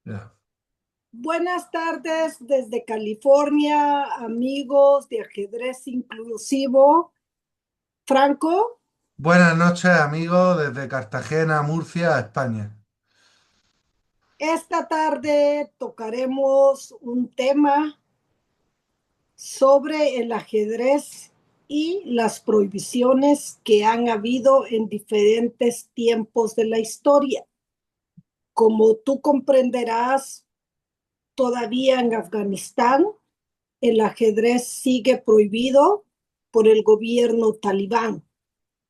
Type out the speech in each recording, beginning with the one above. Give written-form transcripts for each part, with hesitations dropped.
Ya. Buenas tardes desde California, amigos de ajedrez inclusivo. Franco, Buenas noches, amigos, desde Cartagena, Murcia, España. esta tarde tocaremos un tema sobre el ajedrez y las prohibiciones que han habido en diferentes tiempos de la historia. Como tú comprenderás, todavía en Afganistán el ajedrez sigue prohibido por el gobierno talibán,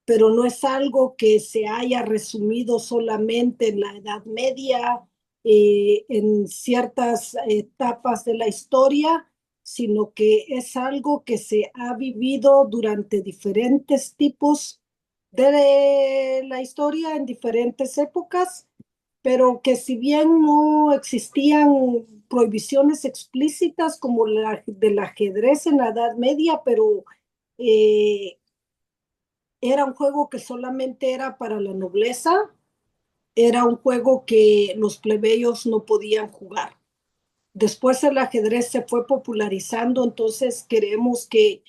pero no es algo que se haya resumido solamente en la Edad Media, en ciertas etapas de la historia, sino que es algo que se ha vivido durante diferentes tipos de la historia, en diferentes épocas, pero que si bien no existían prohibiciones explícitas como la del ajedrez en la Edad Media, pero eh, era un juego que solamente era para la nobleza, era un juego que los plebeyos no podían jugar. Después el ajedrez se fue popularizando, entonces queremos que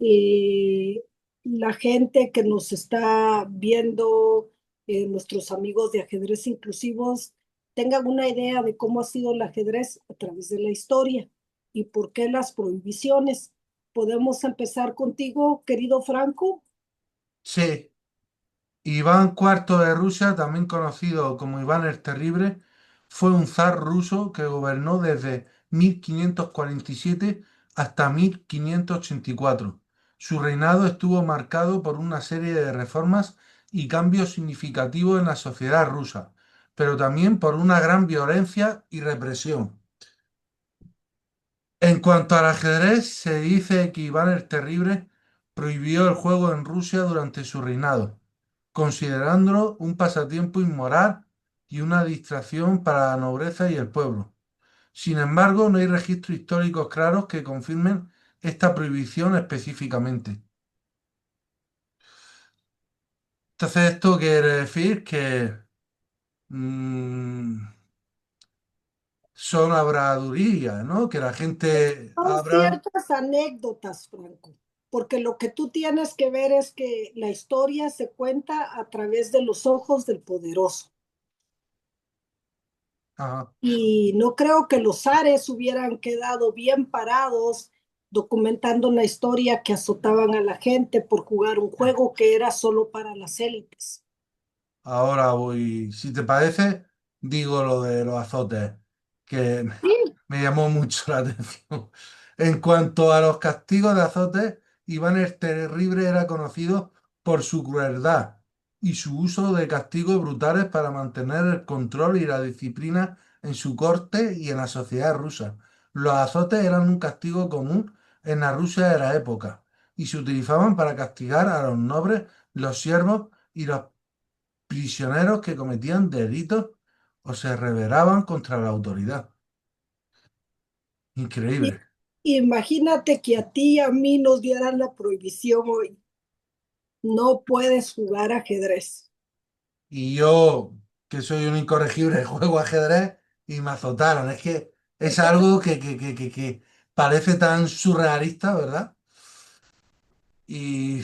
eh, la gente que nos está viendo, nuestros amigos de ajedrez inclusivos, tengan una idea de cómo ha sido el ajedrez a través de la historia y por qué las prohibiciones. Podemos empezar contigo, querido Franco. Sí, Iván IV de Rusia, también conocido como Iván el Terrible, fue un zar ruso que gobernó desde 1547 hasta 1584. Su reinado estuvo marcado por una serie de reformas y cambios significativos en la sociedad rusa, pero también por una gran violencia y represión. En cuanto al ajedrez, se dice que Iván el Terrible prohibió el juego en Rusia durante su reinado, considerándolo un pasatiempo inmoral y una distracción para la nobleza y el pueblo. Sin embargo, no hay registros históricos claros que confirmen esta prohibición específicamente. Entonces, esto quiere decir que mm, son habladurías, ¿no? Que la gente Son habla. ciertas anécdotas, Franco, porque lo que tú tienes que ver es que la historia se cuenta a través de los ojos del poderoso. Ajá. Y no creo que los zares hubieran quedado bien parados documentando una historia que azotaban a la gente por jugar un juego que era solo para las élites. Ahora voy, si te parece, digo lo de los azotes, que Sí, me llamó mucho la atención. En cuanto a los castigos de azotes, Iván el Terrible era conocido por su crueldad y su uso de castigos brutales para mantener el control y la disciplina en su corte y en la sociedad rusa. Los azotes eran un castigo común en la Rusia de la época y se utilizaban para castigar a los nobles, los siervos y los prisioneros que cometían delitos o se rebelaban contra la autoridad. i- Increíble. imagínate que a ti y a mí nos dieran la prohibición hoy. No puedes jugar ajedrez. Y yo, que soy un incorregible, juego ajedrez y me azotaron. Es que es algo que parece tan surrealista, ¿verdad? Y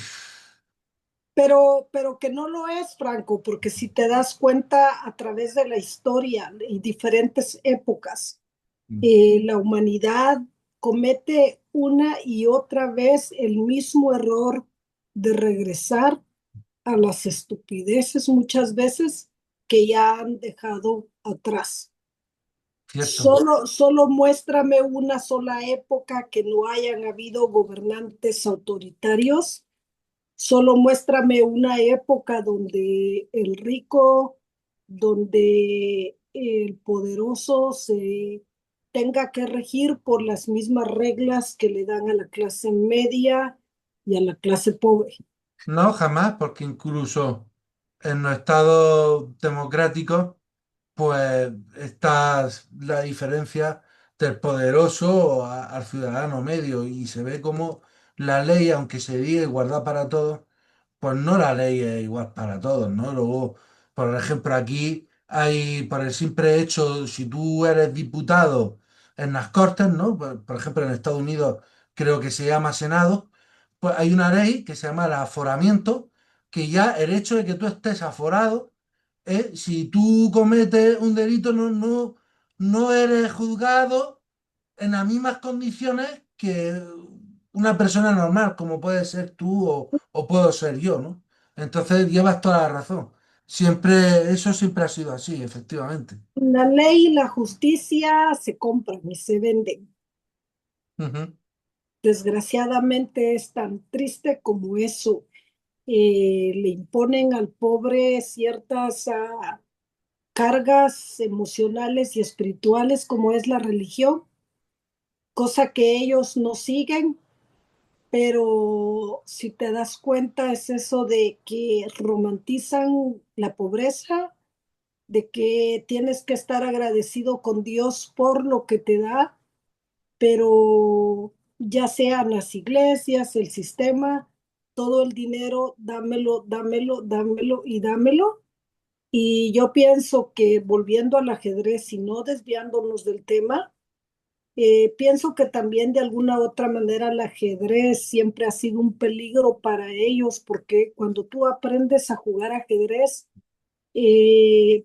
Pero que no lo es, Franco, porque si te das cuenta a través de la historia y diferentes épocas, la humanidad comete una y otra vez el mismo error de regresar a las estupideces muchas veces que ya han dejado atrás. cierto. Solo muéstrame una sola época que no hayan habido gobernantes autoritarios. Solo muéstrame una época donde el rico, donde el poderoso se tenga que regir por las mismas reglas que le dan a la clase media y a la clase pobre. No, jamás, porque incluso en los estados democráticos pues está la diferencia del poderoso al ciudadano medio y se ve como la ley, aunque se diga igualdad para todos, pues no la ley es igual para todos, ¿no? Luego, por ejemplo, aquí hay por el simple hecho, si tú eres diputado en las Cortes, ¿no? Por ejemplo, en Estados Unidos creo que se llama Senado, pues hay una ley que se llama el aforamiento, que ya el hecho de que tú estés aforado, si tú cometes un delito, no eres juzgado en las mismas condiciones que una persona normal, como puede ser tú o puedo ser yo, ¿no? Entonces llevas toda la razón. Siempre, eso siempre ha sido así, efectivamente. La ley y la justicia se compran y se venden. Ujú. Desgraciadamente es tan triste como eso. Le imponen al pobre ciertas cargas emocionales y espirituales como es la religión, cosa que ellos no siguen, pero si te das cuenta es eso de que romantizan la pobreza, de que tienes que estar agradecido con Dios por lo que te da, pero ya sean las iglesias, el sistema, todo el dinero, dámelo, dámelo, dámelo y dámelo. Y yo pienso que volviendo al ajedrez y no desviándonos del tema, pienso que también de alguna u otra manera el ajedrez siempre ha sido un peligro para ellos, porque cuando tú aprendes a jugar ajedrez,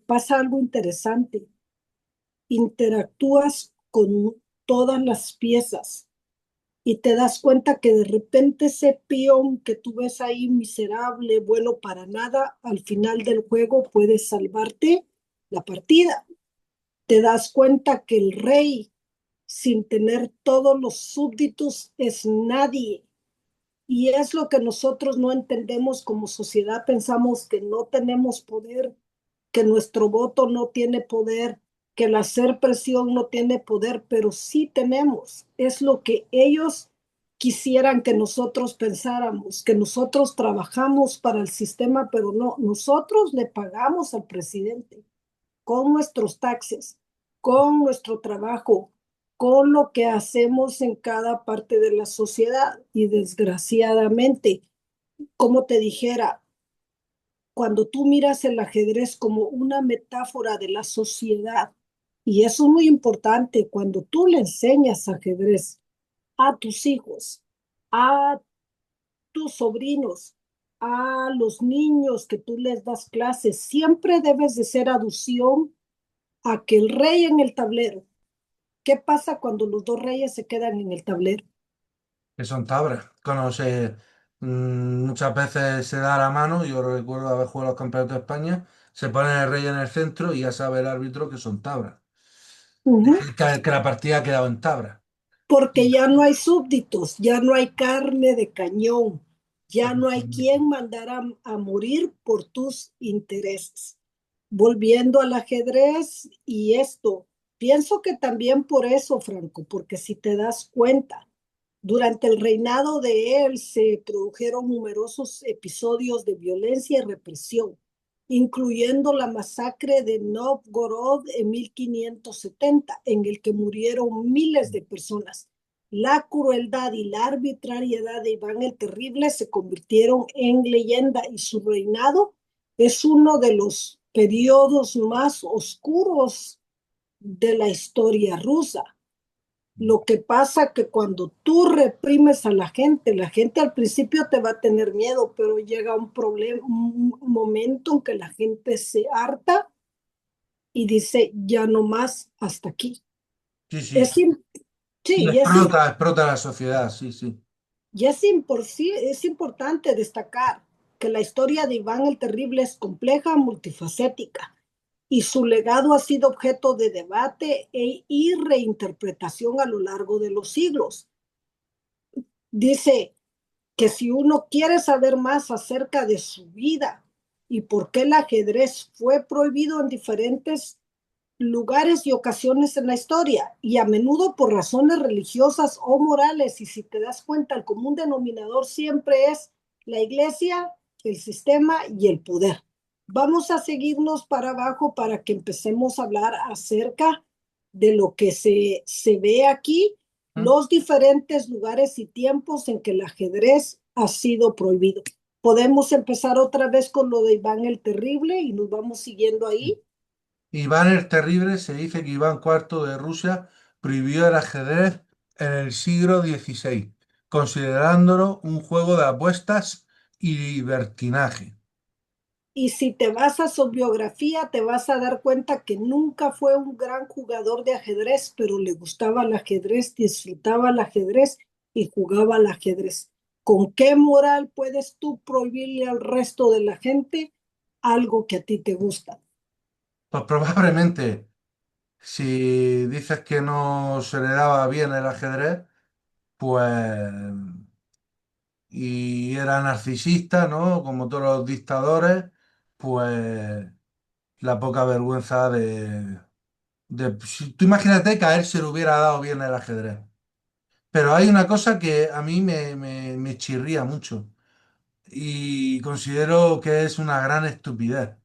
pasa algo interesante. Interactúas con todas las piezas y te das cuenta que de repente ese peón que tú ves ahí miserable, bueno para nada, al final del juego puede salvarte la partida. Te das cuenta que el rey, sin tener todos los súbditos, es nadie. Y es lo que nosotros no entendemos como sociedad. Pensamos que no tenemos poder, que nuestro voto no tiene poder, que el hacer presión no tiene poder, pero sí tenemos. Es lo que ellos quisieran que nosotros pensáramos, que nosotros trabajamos para el sistema, pero no, nosotros le pagamos al presidente con nuestros taxes, con nuestro trabajo, con lo que hacemos en cada parte de la sociedad. Y desgraciadamente, como te dijera, cuando tú miras el ajedrez como una metáfora de la sociedad, y eso es muy importante, cuando tú le enseñas ajedrez a tus hijos, a tus sobrinos, a los niños que tú les das clases, siempre debes de ser aducción a que el rey en el tablero. ¿Qué pasa cuando los dos reyes se quedan en el tablero? Que son tabras. Muchas veces se da la mano, yo recuerdo haber jugado los campeonatos de España, se pone el rey en el centro y ya sabe el árbitro que son tabras. Ujú. Que la partida ha quedado en tablas. Porque ya no hay súbditos, ya no hay carne de cañón, ya no hay Efectivamente. quien mandar a morir por tus intereses. Volviendo al ajedrez y esto, pienso que también por eso, Franco, porque si te das cuenta, durante el reinado de él se produjeron numerosos episodios de violencia y represión, incluyendo la masacre de Novgorod en 1570, en el que murieron miles de personas. La crueldad y la arbitrariedad de Iván el Terrible se convirtieron en leyenda y su reinado es uno de los periodos más oscuros de la historia rusa. Lo que pasa que cuando tú reprimes a la gente al principio te va a tener miedo, pero llega un problema, un momento en que la gente se harta y dice, ya no más, hasta aquí. Sí, sí. Es, im- Y sí, explota la sociedad, sí, sí. sí, es importante destacar que la historia de Iván el Terrible es compleja, multifacética, y su legado ha sido objeto de debate y reinterpretación a lo largo de los siglos. Dice que si uno quiere saber más acerca de su vida y por qué el ajedrez fue prohibido en diferentes lugares y ocasiones en la historia, y a menudo por razones religiosas o morales, y si te das cuenta, el común denominador siempre es la iglesia, el sistema y el poder. Vamos a seguirnos para abajo para que empecemos a hablar acerca de lo que se ve aquí, ¿Mm? los diferentes lugares y tiempos en que el ajedrez ha sido prohibido. Podemos empezar otra vez con lo de Iván el Terrible y nos vamos siguiendo ahí. Iván el Terrible se dice que Iván IV de Rusia prohibió el ajedrez en el siglo XVI, considerándolo un juego de apuestas y libertinaje. Y si te vas a su biografía, te vas a dar cuenta que nunca fue un gran jugador de ajedrez, pero le gustaba el ajedrez, disfrutaba el ajedrez y jugaba al ajedrez. ¿Con qué moral puedes tú prohibirle al resto de la gente algo que a ti te gusta? Pues probablemente, si dices que no se le daba bien el ajedrez, pues y era narcisista, ¿no? Como todos los dictadores, pues la poca vergüenza tú imagínate que a él se le hubiera dado bien el ajedrez. Pero hay una cosa que a mí me chirría mucho y considero que es una gran estupidez.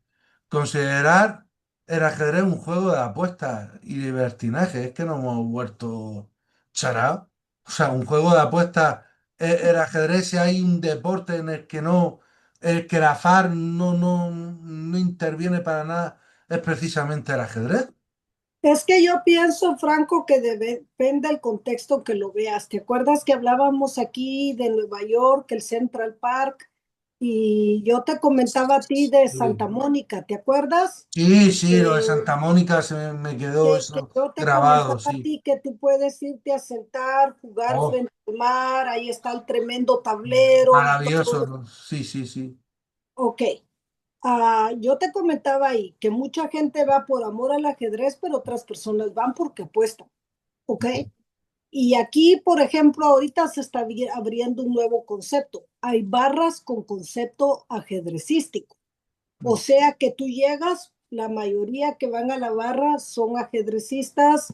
Considerar el ajedrez un juego de apuestas y libertinaje. Es que nos hemos vuelto charados. O sea, un juego de apuestas, el ajedrez, si hay un deporte en el que no, el que la FARC no interviene para nada, es precisamente el ajedrez. Es que yo pienso, Franco, que depende del contexto que lo veas. ¿Te acuerdas que hablábamos aquí de Nueva York, el Central Park? Y yo te comentaba a ti de Santa Sí, Mónica, ¿te acuerdas? sí, sí, lo de Eh, Santa Mónica se me quedó que eso yo te grabado, comentaba a sí. ti que tú puedes irte a sentar, jugar Oh, frente al mar, ahí está el tremendo tablero y maravilloso, todo. ¿no? Sí, sí, sí. Ok, yo te comentaba ahí que mucha gente va por amor al ajedrez, pero otras personas van porque apuestan, ¿ok? Y aquí, por ejemplo, ahorita se está abriendo un nuevo concepto. Hay barras con concepto ajedrecístico. O sea que tú llegas, la mayoría que van a la barra son ajedrecistas.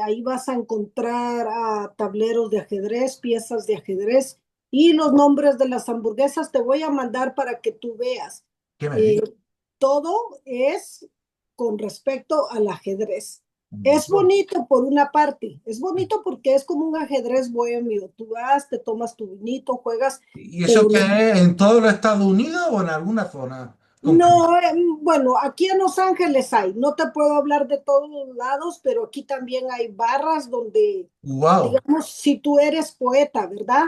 Ahí vas a encontrar tableros de ajedrez, piezas de ajedrez y los nombres de las hamburguesas. Te voy a mandar para que tú veas. ¿Qué me Eh, dices? todo es con respecto al ajedrez. Es bonito por una parte, es bonito porque es como un ajedrez bohemio. Tú vas, te tomas tu vinito, juegas, ¿Y eso pero qué es? ¿En todos los Estados Unidos o en alguna zona concreta? no, bueno, aquí en Los Ángeles hay, no te puedo hablar de todos los lados, pero aquí también hay barras donde, ¡Wow! digamos, si tú eres poeta, ¿verdad?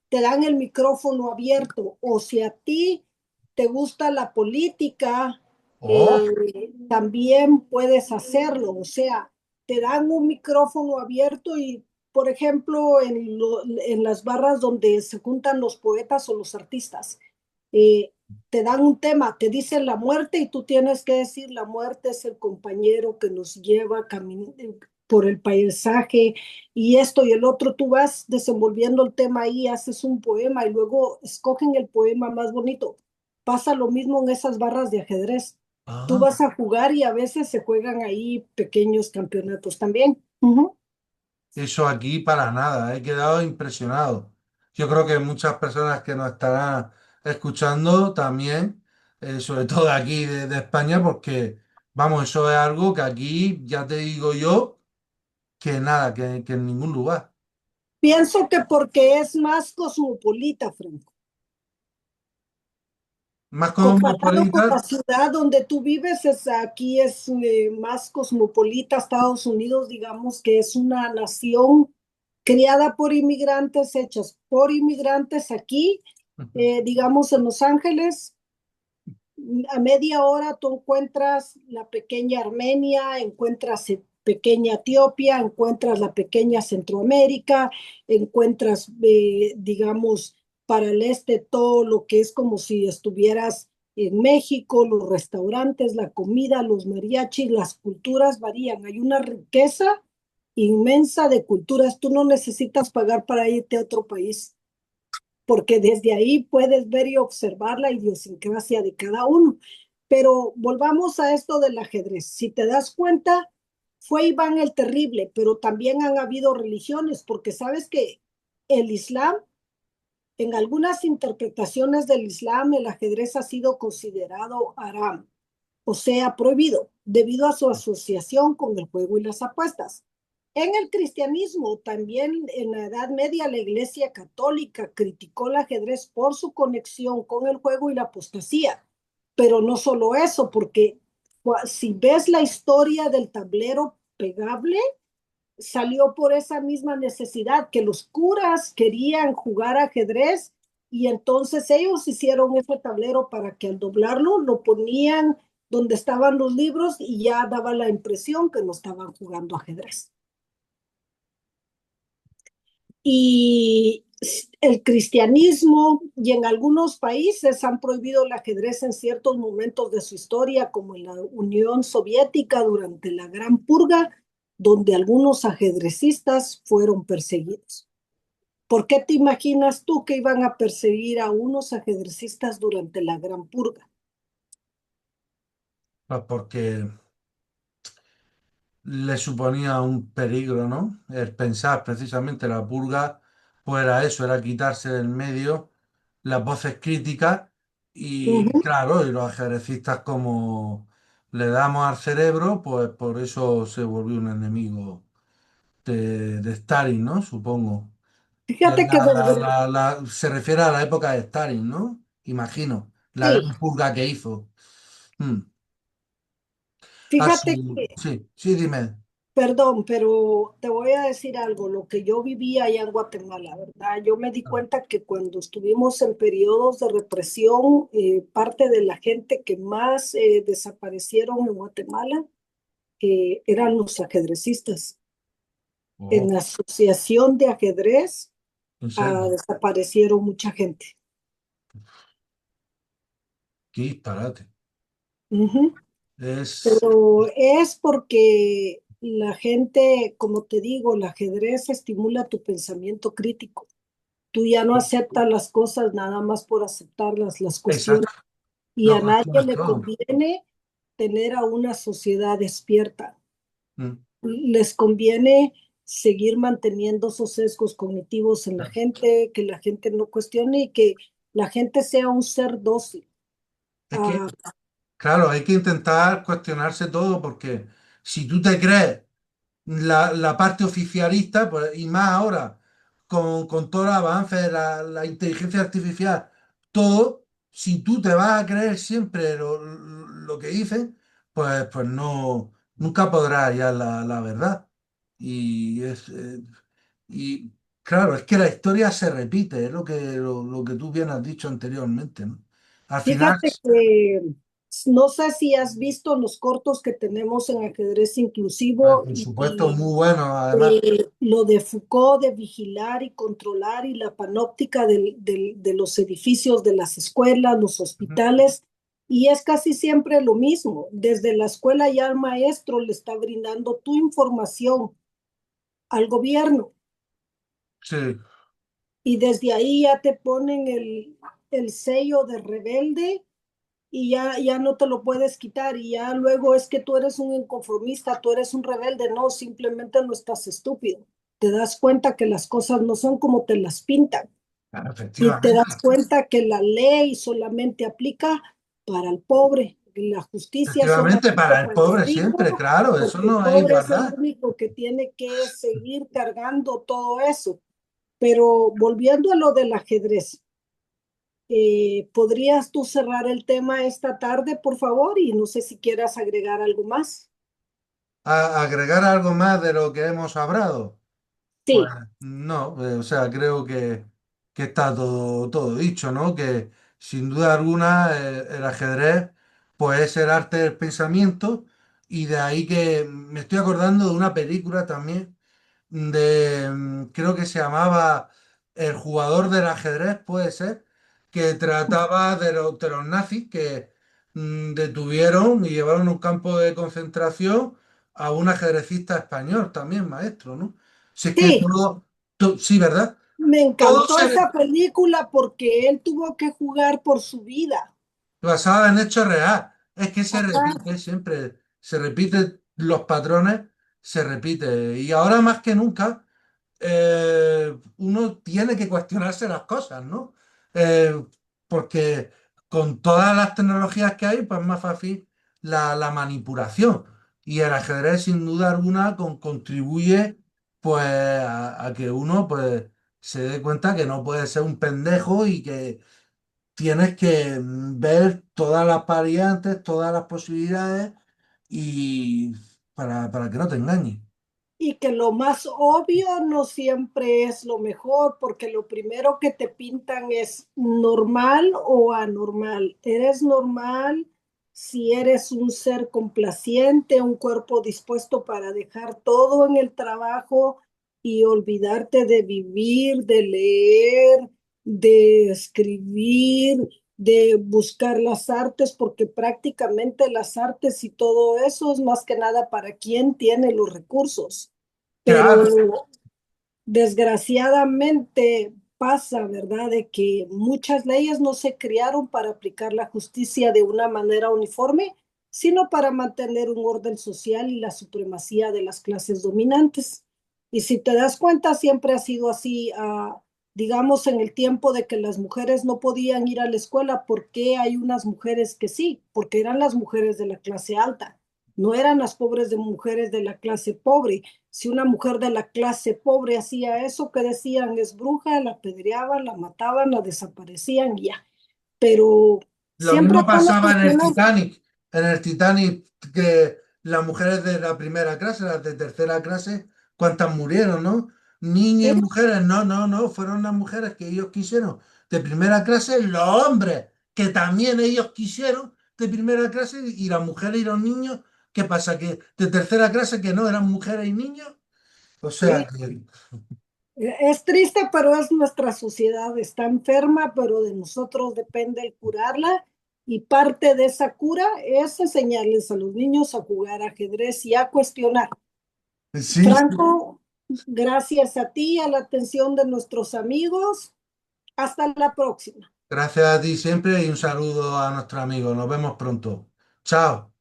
Te dan el micrófono abierto, o si a ti te gusta la política, ¡Oh! también puedes hacerlo, o sea, te dan un micrófono abierto y, por ejemplo, en las barras donde se juntan los poetas o los artistas. eh, Te dan un tema, te dicen la muerte y tú tienes que decir la muerte es el compañero que nos lleva por el paisaje y esto y el otro. Tú vas desenvolviendo el tema ahí, haces un poema y luego escogen el poema más bonito. Pasa lo mismo en esas barras de ajedrez. Tú Ah, vas a jugar y a veces se juegan ahí pequeños campeonatos también. Ujú. eso aquí para nada, he quedado impresionado. Yo creo que muchas personas que nos estarán escuchando también, sobre todo de aquí de España, porque, vamos, eso es algo que aquí, ya te digo yo, que nada, que en ningún lugar. Pienso que porque es más cosmopolita, Franco. Más Comparado con la cosmopolita. ciudad donde tú vives, aquí es más cosmopolita. Estados Unidos, digamos que es una nación criada por inmigrantes, hechas por inmigrantes aquí, digamos en Los Ángeles. A media hora tú encuentras la pequeña Armenia, encuentras pequeña Etiopía, encuentras la pequeña Centroamérica, encuentras, digamos, para el este todo lo que es como si estuvieras en México, los restaurantes, la comida, los mariachis, las culturas varían. Hay una riqueza inmensa de culturas. Tú no necesitas pagar para irte a otro país porque desde ahí puedes ver y observar la idiosincrasia de cada uno. Pero volvamos a esto del ajedrez. Si te das cuenta, fue Iván el Terrible, pero también han habido religiones, porque sabes que el Islam, en algunas interpretaciones del Islam, el ajedrez ha sido considerado haram, o sea, prohibido, debido a su asociación con el juego y las apuestas. En el cristianismo, también en la Edad Media, la Iglesia Católica criticó el ajedrez por su conexión con el juego y la apostasía. Pero no solo eso, porque Si ves la historia del tablero pegable, salió por esa misma necesidad, que los curas querían jugar ajedrez y entonces ellos hicieron ese tablero para que al doblarlo lo ponían donde estaban los libros y ya daba la impresión que no estaban jugando ajedrez. Y el cristianismo y en algunos países han prohibido el ajedrez en ciertos momentos de su historia, como en la Unión Soviética durante la Gran Purga, donde algunos ajedrecistas fueron perseguidos. ¿Por qué te imaginas tú que iban a perseguir a unos ajedrecistas durante la Gran Purga? Pues porque le suponía un peligro, ¿no? El pensar precisamente la purga, pues era eso, era quitarse del medio las voces críticas y Ujú. claro, y los ajedrecistas como le damos al cerebro, pues por eso se volvió un enemigo de Stalin, ¿no? Supongo. Fíjate que desde, Se refiere a la época de Stalin, ¿no? Imagino, la sí, gran purga que hizo. Mm. fíjate Así, que sí, sí, dime. perdón, pero te voy a decir algo, lo que yo vivía allá en Guatemala, ¿verdad? Yo me di cuenta que cuando estuvimos en periodos de represión, parte de la gente que más desaparecieron en Guatemala eran los ajedrecistas. En Oh, la asociación de ajedrez en serio, desaparecieron mucha gente. qué disparate. Ujú. Es Pero es porque la gente, como te digo, el ajedrez estimula tu pensamiento crítico. Tú ya no aceptas las cosas nada más por aceptarlas, las cuestiones. exacto, Y lo a nadie cuestionas le todo. conviene tener a una sociedad despierta. Mm. Les conviene seguir manteniendo esos sesgos cognitivos en la gente, que la gente no cuestione y que la gente sea un ser dócil. Es que, Ah, claro, hay que intentar cuestionarse todo porque si tú te crees la parte oficialista, pues, y más ahora, con todo el avance de la inteligencia artificial, todo, si tú te vas a creer siempre lo que dicen, pues no, nunca podrás hallar la verdad. Y y claro, es que la historia se repite, es lo que tú bien has dicho anteriormente, ¿no? Al final, fíjate que no sé si has visto los cortos que tenemos en ajedrez inclusivo por supuesto, y muy bueno, además. lo de Foucault de vigilar y controlar y la panóptica de los edificios de las escuelas, los hospitales, y es casi siempre lo mismo. Desde la escuela ya el maestro le está brindando tu información al gobierno Sí, y desde ahí ya te ponen el sello de rebelde y ya no te lo puedes quitar y ya luego es que tú eres un inconformista, tú eres un rebelde, no, simplemente no estás estúpido. Te das cuenta que las cosas no son como te las pintan y te das efectivamente. cuenta que la ley solamente aplica para el pobre, y la justicia Efectivamente, solamente para el para el pobre siempre, rico, claro, eso porque el no es pobre es el igualdad. único que tiene que seguir cargando todo eso. Pero volviendo a lo del ajedrez, ¿podrías tú cerrar el tema esta tarde, por favor? Y no sé si quieras agregar algo más. Agregar algo más de lo que hemos hablado. Pues Sí, no, o sea, creo que está todo dicho, ¿no? Que sin duda alguna el ajedrez pues es el arte del pensamiento y de ahí que me estoy acordando de una película también creo que se llamaba El jugador del ajedrez, puede ser, que trataba de los nazis que detuvieron y llevaron a un campo de concentración a un ajedrecista español también, maestro, ¿no? Si es que sí, todo, sí, ¿verdad? me Todo encantó se esa película porque él tuvo que jugar por su vida. basaba en hechos reales. Es que se Ajá. repite siempre, se repiten los patrones, se repite. Y ahora más que nunca. Uno tiene que cuestionarse las cosas, ¿no? Porque con todas las tecnologías que hay, pues es más fácil la manipulación. Y el ajedrez, sin duda alguna, contribuye pues a que uno pues se dé cuenta que no puede ser un pendejo y que tienes que ver todas las variantes, todas las posibilidades y para que no te engañe. Y que lo más obvio no siempre es lo mejor, porque lo primero que te pintan es normal o anormal. Eres normal si eres un ser complaciente, un cuerpo dispuesto para dejar todo en el trabajo y olvidarte de vivir, de leer, de escribir, de buscar las artes, porque prácticamente las artes y todo eso es más que nada para quien tiene los recursos. Claro, Pero desgraciadamente pasa, ¿verdad?, de que muchas leyes no se crearon para aplicar la justicia de una manera uniforme, sino para mantener un orden social y la supremacía de las clases dominantes. Y si te das cuenta, siempre ha sido así, digamos, en el tiempo de que las mujeres no podían ir a la escuela. ¿Por qué hay unas mujeres que sí? Porque eran las mujeres de la clase alta, no eran las pobres de mujeres de la clase pobre. Si una mujer de la clase pobre hacía eso, que decían es bruja, la apedreaban, la mataban, la desaparecían y ya. Pero lo siempre mismo van a pasaba cuestionar. En el Titanic que las mujeres de la primera clase, las de tercera clase, ¿cuántas murieron, no? Niñas y Sí, mujeres, no, no, no, fueron las mujeres que ellos quisieron. De primera clase, los hombres, que también ellos quisieron de primera clase, y las mujeres y los niños, ¿qué pasa? Que de tercera clase que no eran mujeres y niños. O sea sí. que, Es triste, pero es nuestra sociedad, está enferma, pero de nosotros depende el curarla. Y parte de esa cura es enseñarles a los niños a jugar ajedrez y a cuestionar. sí, sí. Franco, gracias a ti, a la atención de nuestros amigos. Hasta la próxima. Gracias a ti siempre y un saludo a nuestro amigo. Nos vemos pronto. Chao.